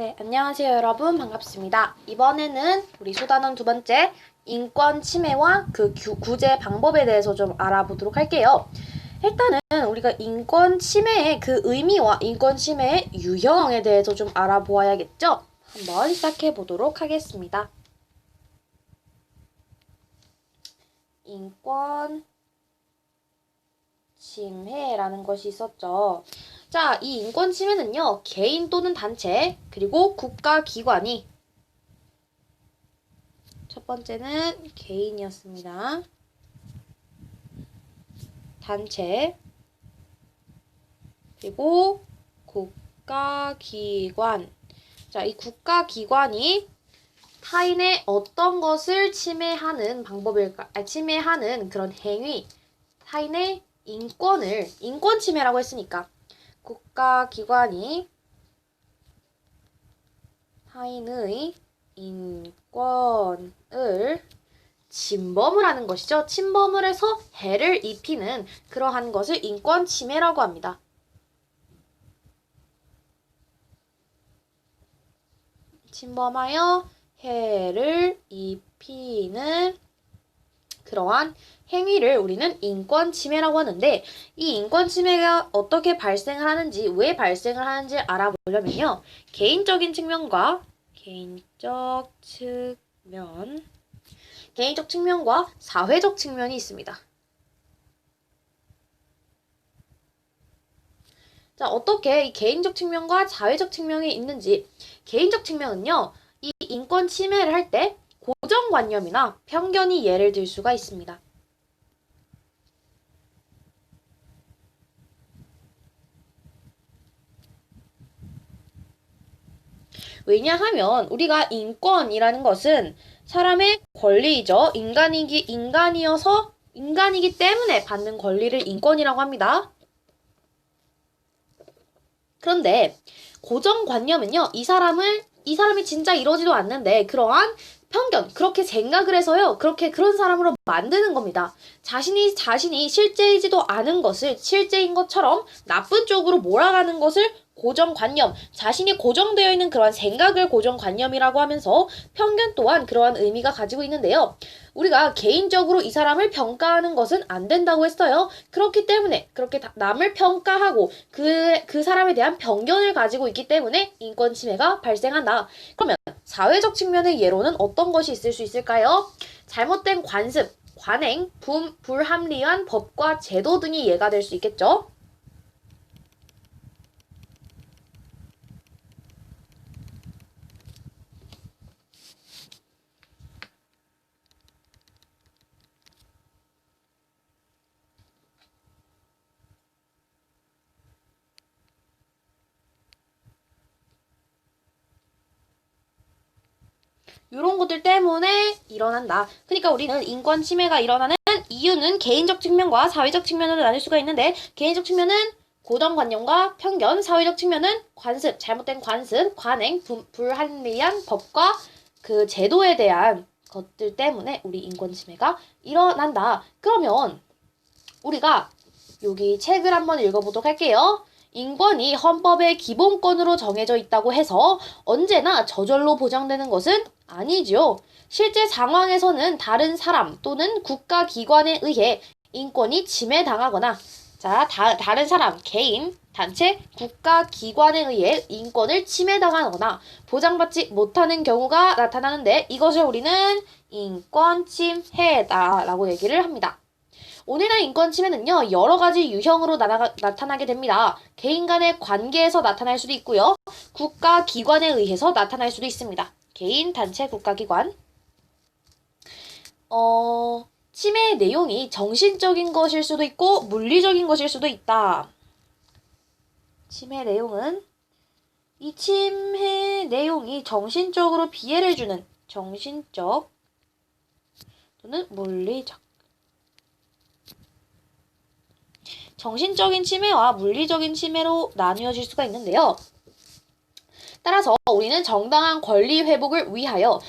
네, 안녕하세요 여러분. 반갑습니다. 이번에는 우리 소단원 두 번째 인권 침해와 그 구제 방법에 대해서 좀 알아보도록 할게요. 일단은 우리가 인권 침해의 그 의미와 인권 침해의 유형에 대해서 좀 알아보아야겠죠? 한번 시작해 보도록 하겠습니다. 인권 침해라는 것이 있었죠. 자, 이 인권 침해는요, 개인 또는 단체, 그리고 국가기관이, 첫 번째는 개인이었습니다. 단체, 그리고 국가기관. 자, 이 국가기관이 타인의 어떤 것을 침해하는 침해하는 그런 행위, 타인의 인권 침해라고 했으니까, 국가기관이 타인의 인권을 침범을 하는 것이죠. 침범을 해서 해를 입히는 그러한 것을 인권 침해라고 합니다. 침범하여 해를 입히는 그러한 행위를 우리는 인권 침해라고 하는데, 이 인권 침해가 어떻게 발생을 하는지, 왜 발생을 하는지 알아보려면요. 개인적 측면과 사회적 측면이 있습니다. 자, 어떻게 이 개인적 측면과 사회적 측면이 있는지. 개인적 측면은요, 이 인권 침해를 할 때 고정관념이나 편견이 예를 들 수가 있습니다. 왜냐하면 우리가 인권이라는 것은 사람의 권리이죠. 인간이기 때문에 받는 권리를 인권이라고 합니다. 그런데 고정관념은요, 이 사람이 진짜 이러지도 않는데 그러한 편견, 그렇게 생각을 해서요, 그런 사람으로 만드는 겁니다. 자신이 실제이지도 않은 것을 실제인 것처럼 나쁜 쪽으로 몰아가는 것을 고정관념, 자신이 고정되어 있는 그러한 생각을 고정관념이라고 하면서 편견 또한 그러한 의미가 가지고 있는데요. 우리가 개인적으로 이 사람을 평가하는 것은 안 된다고 했어요. 그렇기 때문에 그렇게 남을 평가하고 그 사람에 대한 편견을 가지고 있기 때문에 인권 침해가 발생한다. 그러면 사회적 측면의 예로는 어떤 것이 있을 수 있을까요? 잘못된 관습, 관행, 불합리한 법과 제도 등이 예가 될 수 있겠죠. 이런 것들 때문에 일어난다. 그러니까 우리는 인권 침해가 일어나는 이유는 개인적 측면과 사회적 측면으로 나눌 수가 있는데, 개인적 측면은 고정관념과 편견, 사회적 측면은 관습, 잘못된 관습, 관행, 불합리한 법과 그 제도에 대한 것들 때문에 우리 인권 침해가 일어난다. 그러면 우리가 여기 책을 한번 읽어보도록 할게요. 인권이 헌법의 기본권으로 정해져 있다고 해서 언제나 저절로 보장되는 것은 아니지요. 실제 상황에서는 다른 사람 또는 국가기관에 의해 인권이 침해당하거나, 자, 다른 사람, 개인, 단체, 국가기관에 의해 인권을 침해당하거나 보장받지 못하는 경우가 나타나는데, 이것을 우리는 인권 침해다라고 얘기를 합니다. 오늘날 인권 침해는요, 여러 가지 유형으로 나타나게 됩니다. 개인 간의 관계에서 나타날 수도 있고요. 국가기관에 의해서 나타날 수도 있습니다. 개인, 단체, 국가기관. 침해의 내용이 정신적인 것일 수도 있고 물리적인 것일 수도 있다. 이 침해 내용이 정신적으로 피해를 주는 정신적 또는 물리적. 정신적인 침해와 물리적인 침해로 나뉘어질 수가 있는데요. 따라서 우리는 정당한 권리 회복을 위하여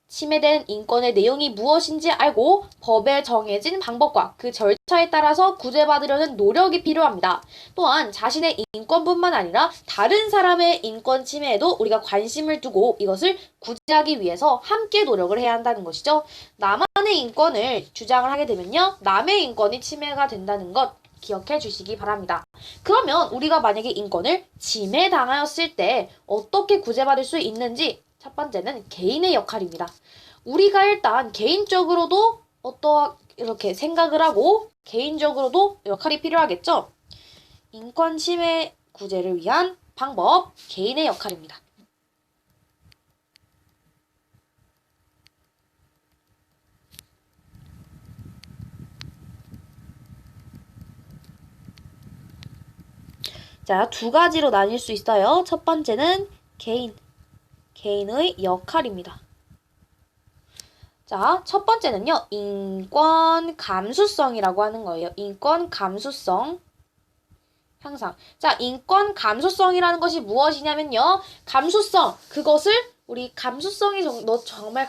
침해된 인권의 내용이 무엇인지 알고 법에 정해진 방법과 그 절차에 따라서 구제받으려는 노력이 필요합니다. 또한 자신의 인권뿐만 아니라 다른 사람의 인권 침해에도 우리가 관심을 두고 이것을 구제하기 위해서 함께 노력을 해야 한다는 것이죠. 나만의 인권을 주장을 하게 되면요, 남의 인권이 침해가 된다는 것 기억해 주시기 바랍니다. 그러면 우리가 만약에 인권을 침해당하였을 때 어떻게 구제받을 수 있는지, 첫 번째는 개인의 역할입니다. 우리가 일단 개인적으로도 이렇게 생각을 하고 개인적으로도 역할이 필요하겠죠? 인권 침해 구제를 위한 방법, 개인의 역할입니다. 자, 두 가지로 나뉠 수 있어요. 첫 번째는 개인의 역할입니다. 자, 첫 번째는요, 인권 감수성이라고 하는 거예요. 인권 감수성 향상. 자, 인권 감수성이라는 것이 무엇이냐면요, 그것을 우리 너 정말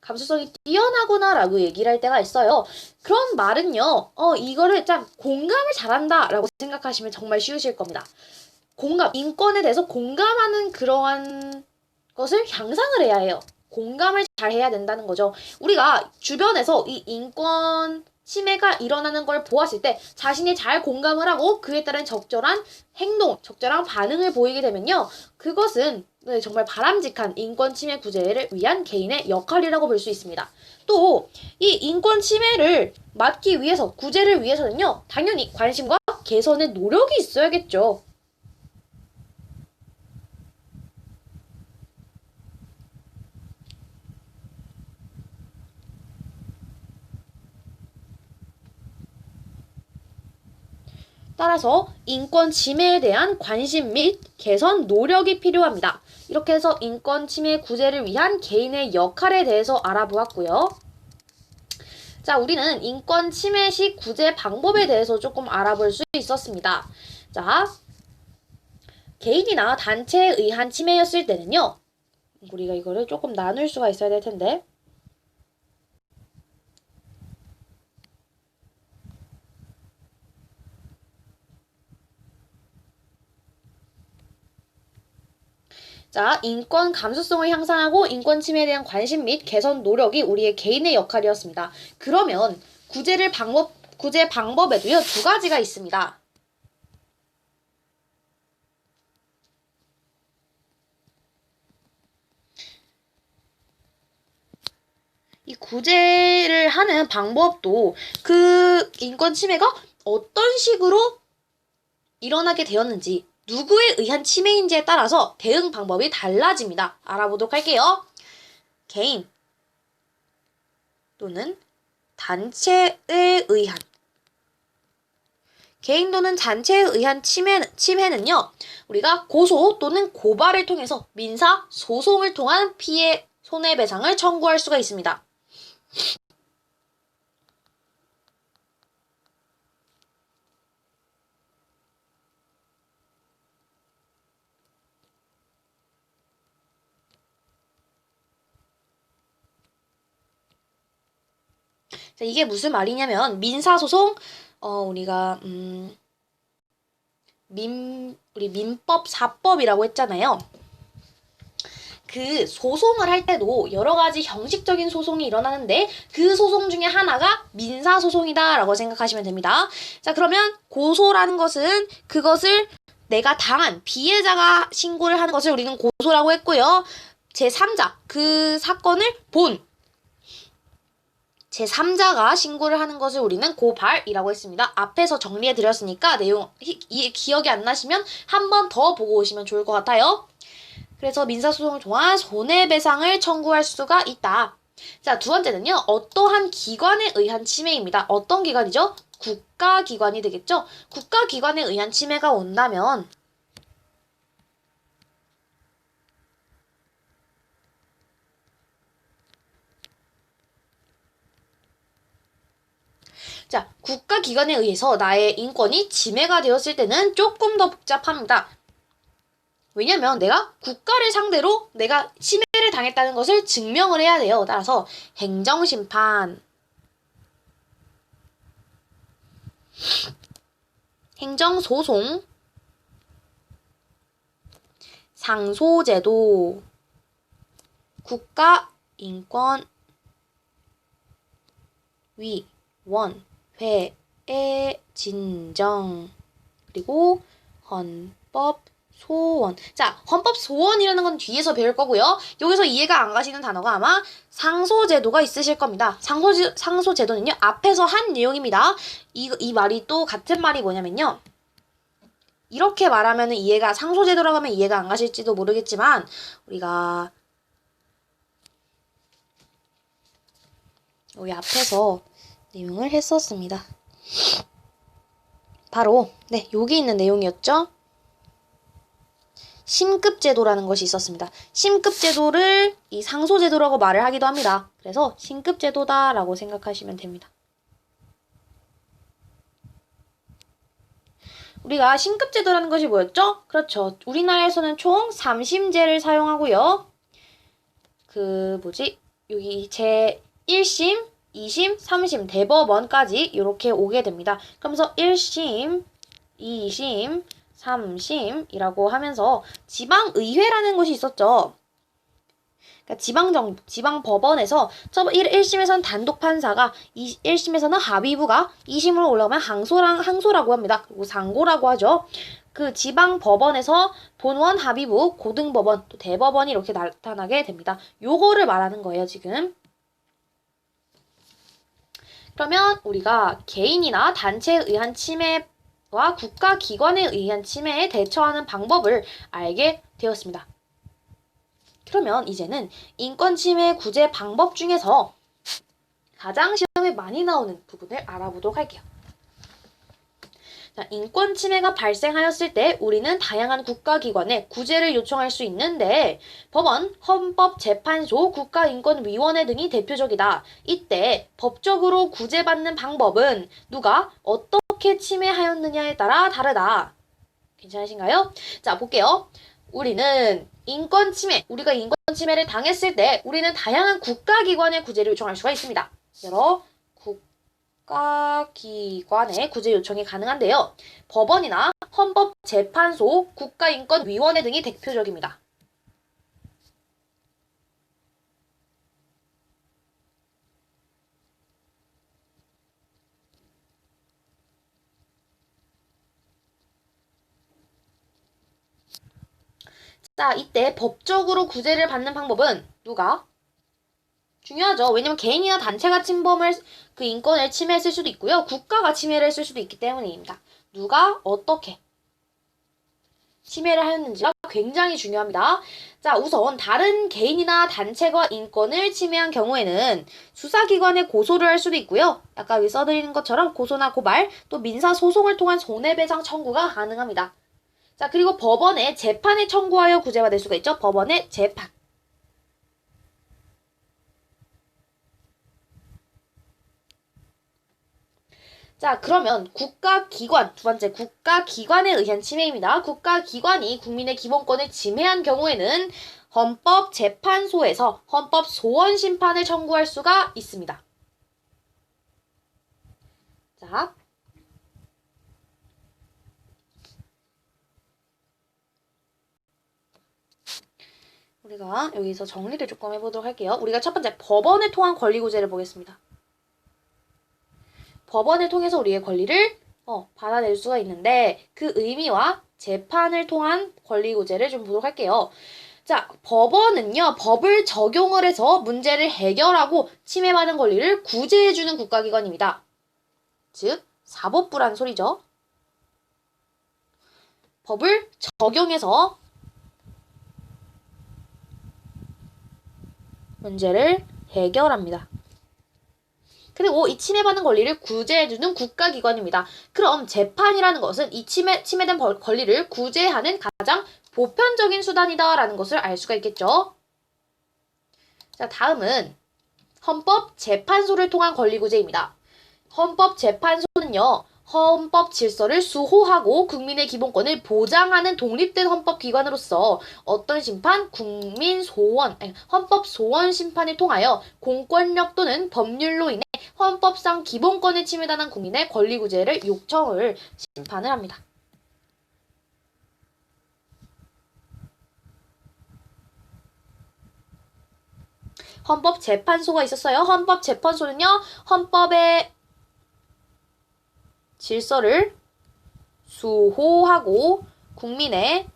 감수성이 뛰어나구나 라고 얘기를 할 때가 있어요. 그런 말은요, 이거를 참 공감을 잘한다 라고 생각하시면 정말 쉬우실 겁니다. 인권에 대해서 공감하는 그러한 것을 향상을 해야 해요. 공감을 잘 해야 된다는 거죠. 우리가 주변에서 이 인권 침해가 일어나는 걸 보았을 때 자신이 잘 공감을 하고 그에 따른 적절한 행동, 적절한 반응을 보이게 되면요, 그것은 정말 바람직한 인권 침해 구제를 위한 개인의 역할이라고 볼 수 있습니다. 또 이 인권 침해를 막기 위해서, 구제를 위해서는요, 당연히 관심과 개선의 노력이 있어야겠죠. 따라서 인권 침해에 대한 관심 및 개선 노력이 필요합니다. 이렇게 해서 인권 침해 구제를 위한 개인의 역할에 대해서 알아보았고요. 자, 우리는 인권 침해 시 구제 방법에 대해서 조금 알아볼 수 있었습니다. 자, 개인이나 단체에 의한 침해였을 때는요, 우리가 이거를 조금 나눌 수가 있어야 될 텐데, 자, 인권 감수성을 향상하고 인권 침해에 대한 관심 및 개선 노력이 우리의 개인의 역할이었습니다. 그러면 구제 방법에도요, 두 가지가 있습니다. 이 구제를 하는 방법도 그 인권 침해가 어떤 식으로 일어나게 되었는지, 누구에 의한 침해인지에 따라서 대응 방법이 달라집니다. 알아보도록 할게요. 개인 또는 단체에 의한, 개인 또는 단체에 의한 침해는요, 우리가 고소 또는 고발을 통해서 민사 소송을 통한 피해 손해배상을 청구할 수가 있습니다. 자, 이게 무슨 말이냐면, 민사소송, 우리가 우리 민법 4법이라고 했잖아요. 그 소송을 할 때도 여러 가지 형식적인 소송이 일어나는데 그 소송 중에 하나가 민사소송이다라고 생각하시면 됩니다. 자, 그러면 고소라는 것은 그것을 내가 당한 피해자가 신고를 하는 것을 우리는 고소라고 했고요. 제3자, 그 사건을 본 제3자가 신고를 하는 것을 우리는 고발이라고 했습니다. 앞에서 정리해 드렸으니까 내용 기억이 안 나시면 한 번 더 보고 오시면 좋을 것 같아요. 그래서 민사소송을 통한 손해배상을 청구할 수가 있다. 자, 두 번째는요, 어떠한 기관에 의한 침해입니다. 어떤 기관이죠? 국가기관이 되겠죠? 국가기관에 의한 침해가 온다면 자, 국가기관에 의해서 나의 인권이 침해가 되었을 때는 조금 더 복잡합니다. 왜냐면 내가 국가를 상대로 내가 침해를 당했다는 것을 증명을 해야 돼요. 따라서 행정심판, 행정소송, 상소제도, 국가인권위원회, 진정, 그리고 헌법소원. 자, 헌법소원이라는 건 뒤에서 배울 거고요. 여기서 이해가 안 가시는 단어가 아마 상소제도가 있으실 겁니다. 상소제도는요, 앞에서 한 내용입니다. 이 말이 또 같은 말이 뭐냐면요. 이렇게 말하면 상소제도라고 하면 이해가 안 가실지도 모르겠지만, 우리가 여기 앞에서 내용을 했었습니다. 바로 여기 있는 내용이었죠. 심급제도라는 것이 있었습니다. 심급제도를 이 상소제도라고 말을 하기도 합니다. 그래서 심급제도다라고 생각하시면 됩니다. 우리가 심급제도라는 것이 뭐였죠? 그렇죠. 우리나라에서는 총 3심제를 사용하고요. 여기 제1심, 2심, 3심, 대법원까지 이렇게 오게 됩니다. 그러면서 1심, 2심, 3심이라고 하면서 지방의회라는 것이 있었죠. 그러니까 지방법원에서 1심에서는 단독 판사가, 1심에서는 합의부가, 2심으로 올라오면 항소라고 합니다. 그리고 상고라고 하죠. 그 지방법원에서 본원, 합의부, 고등법원, 또 대법원이 이렇게 나타나게 됩니다. 요거를 말하는 거예요, 지금. 그러면 우리가 개인이나 단체에 의한 침해와 국가기관에 의한 침해에 대처하는 방법을 알게 되었습니다. 그러면 이제는 인권침해 구제 방법 중에서 가장 시험에 많이 나오는 부분을 알아보도록 할게요. 자, 인권침해가 발생하였을 때 우리는 다양한 국가기관에 구제를 요청할 수 있는데 법원, 헌법재판소, 국가인권위원회 등이 대표적이다. 이때 법적으로 구제받는 방법은 누가 어떻게 침해하였느냐에 따라 다르다. 괜찮으신가요? 자, 볼게요. 우리가 인권침해를 당했을 때 우리는 다양한 국가기관의 구제를 요청할 수가 있습니다. 여러 국가기관의 구제 요청이 가능한데요. 법원이나 헌법재판소, 국가인권위원회 등이 대표적입니다. 자, 이때 법적으로 구제를 받는 방법은 누가? 중요하죠. 왜냐면 개인이나 단체가 인권을 침해했을 수도 있고요. 국가가 침해를 했을 수도 있기 때문입니다. 누가 어떻게 침해를 하였는지가 굉장히 중요합니다. 자, 우선 다른 개인이나 단체가 인권을 침해한 경우에는 수사기관에 고소를 할 수도 있고요. 아까 여기 써드리는 것처럼 고소나 고발, 또 민사소송을 통한 손해배상 청구가 가능합니다. 자, 그리고 법원에 재판에 청구하여 구제받을 수가 있죠. 법원의 재판. 자, 그러면 두 번째 국가기관에 의한 침해입니다. 국가기관이 국민의 기본권을 침해한 경우에는 헌법재판소에서 헌법소원심판을 청구할 수가 있습니다. 자, 우리가 여기서 정리를 조금 해보도록 할게요. 우리가 첫 번째 법원을 통한 권리구제를 보겠습니다. 법원을 통해서 우리의 권리를 받아낼 수가 있는데 그 의미와 재판을 통한 권리구제를 좀 보도록 할게요. 자, 법원은요, 법을 적용을 해서 문제를 해결하고 침해받은 권리를 구제해주는 국가기관입니다. 즉, 사법부란 소리죠. 법을 적용해서 문제를 해결합니다. 그리고 이 침해받는 권리를 구제해주는 국가기관입니다. 그럼 재판이라는 것은 이 침해된 권리를 구제하는 가장 보편적인 수단이다라는 것을 알 수가 있겠죠. 자, 다음은 헌법재판소를 통한 권리구제입니다. 헌법재판소는요, 헌법 질서를 수호하고 국민의 기본권을 보장하는 독립된 헌법기관으로서 어떤 심판? 국민 소원, 헌법 소원 심판을 통하여 공권력 또는 법률로 인해 헌법상 기본권을 침해당한 국민의 권리구제를 요청을 심판을 합니다. 헌법재판소가 있었어요. 헌법재판소는요, 헌법의 질서를 수호하고 국민의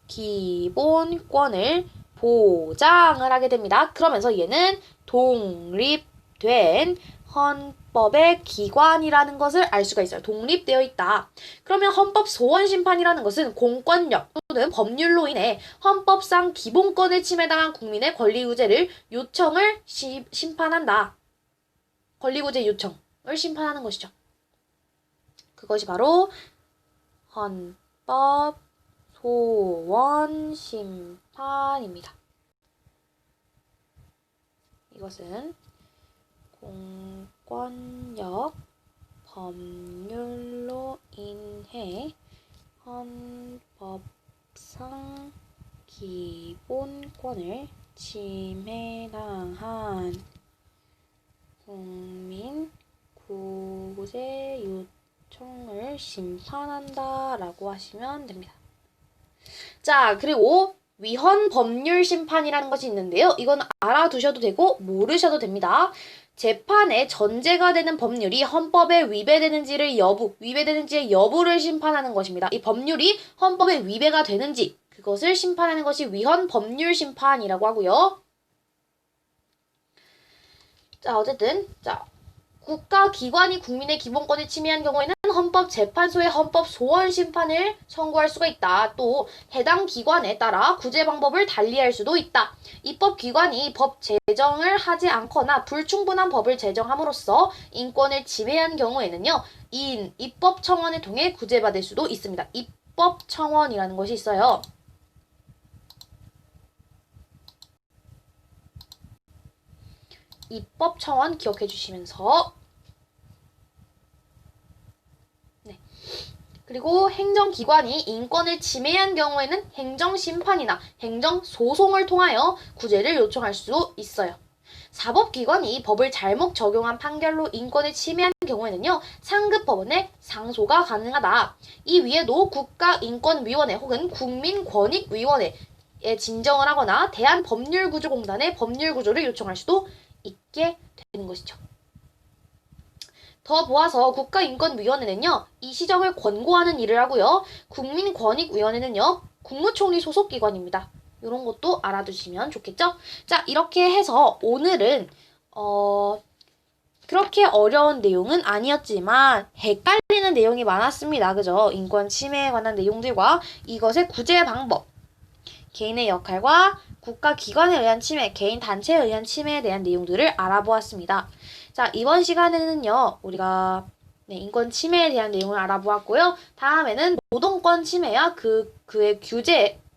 기본권을 보장을 하게 됩니다. 그러면서 얘는 독립된 헌법의 기관이라는 것을 알 수가 있어요. 독립되어 있다. 그러면 헌법 소원 심판이라는 것은 공권력 또는 법률로 인해 헌법상 기본권을 침해당한 국민의 권리구제를 요청을 심판한다. 권리구제 요청을 심판하는 것이죠. 그것이 바로 헌법 소원 심판입니다. 이것은 공권력 법률로 인해 헌법상 기본권을 침해당한 국민 구제 요청을 심판한다라고 하시면 됩니다. 자, 그리고 위헌 법률 심판이라는 것이 있는데요. 이건 알아두셔도 되고 모르셔도 됩니다. 재판에 전제가 되는 법률이 헌법에 위배되는지의 여부를 심판하는 것입니다. 이 법률이 헌법에 위배가 되는지 그것을 심판하는 것이 위헌 법률 심판이라고 하고요. 자, 어쨌든 국가기관이 국민의 기본권을 침해한 경우에는 헌법재판소에 헌법 소원 심판을 청구할 수가 있다. 또 해당 기관에 따라 구제 방법을 달리할 수도 있다. 입법기관이 법 제정을 하지 않거나 불충분한 법을 제정함으로써 인권을 침해한 경우에는요. 입법청원을 통해 구제받을 수도 있습니다. 입법청원이라는 것이 있어요. 입법청원 기억해 주시면서 그리고 행정기관이 인권을 침해한 경우에는 행정심판이나 행정소송을 통하여 구제를 요청할 수 있어요. 사법기관이 법을 잘못 적용한 판결로 인권을 침해한 경우에는요. 상급법원에 상소가 가능하다. 이 위에도 국가인권위원회 혹은 국민권익위원회에 진정을 하거나 대한법률구조공단에 법률구조를 요청할 수도 있게 되는 것이죠. 더 모아서 국가인권위원회는요. 이 시정을 권고하는 일을 하고요. 국민권익위원회는요. 국무총리 소속기관입니다. 이런 것도 알아두시면 좋겠죠? 자, 이렇게 해서 오늘은 그렇게 어려운 내용은 아니었지만 헷갈리는 내용이 많았습니다. 그죠? 인권 침해에 관한 내용들과 이것의 구제 방법, 개인의 역할과 국가기관에 의한 침해, 개인 단체에 의한 침해에 대한 내용들을 알아보았습니다. 자, 이번 시간에는요, 우리가 인권 침해에 대한 내용을 알아보았고요. 다음에는 노동권 침해와 그의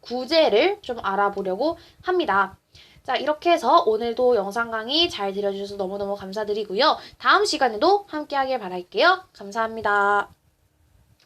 구제를 좀 알아보려고 합니다. 자, 이렇게 해서 오늘도 영상 강의 잘 들어주셔서 너무너무 감사드리고요. 다음 시간에도 함께 하길 바랄게요. 감사합니다.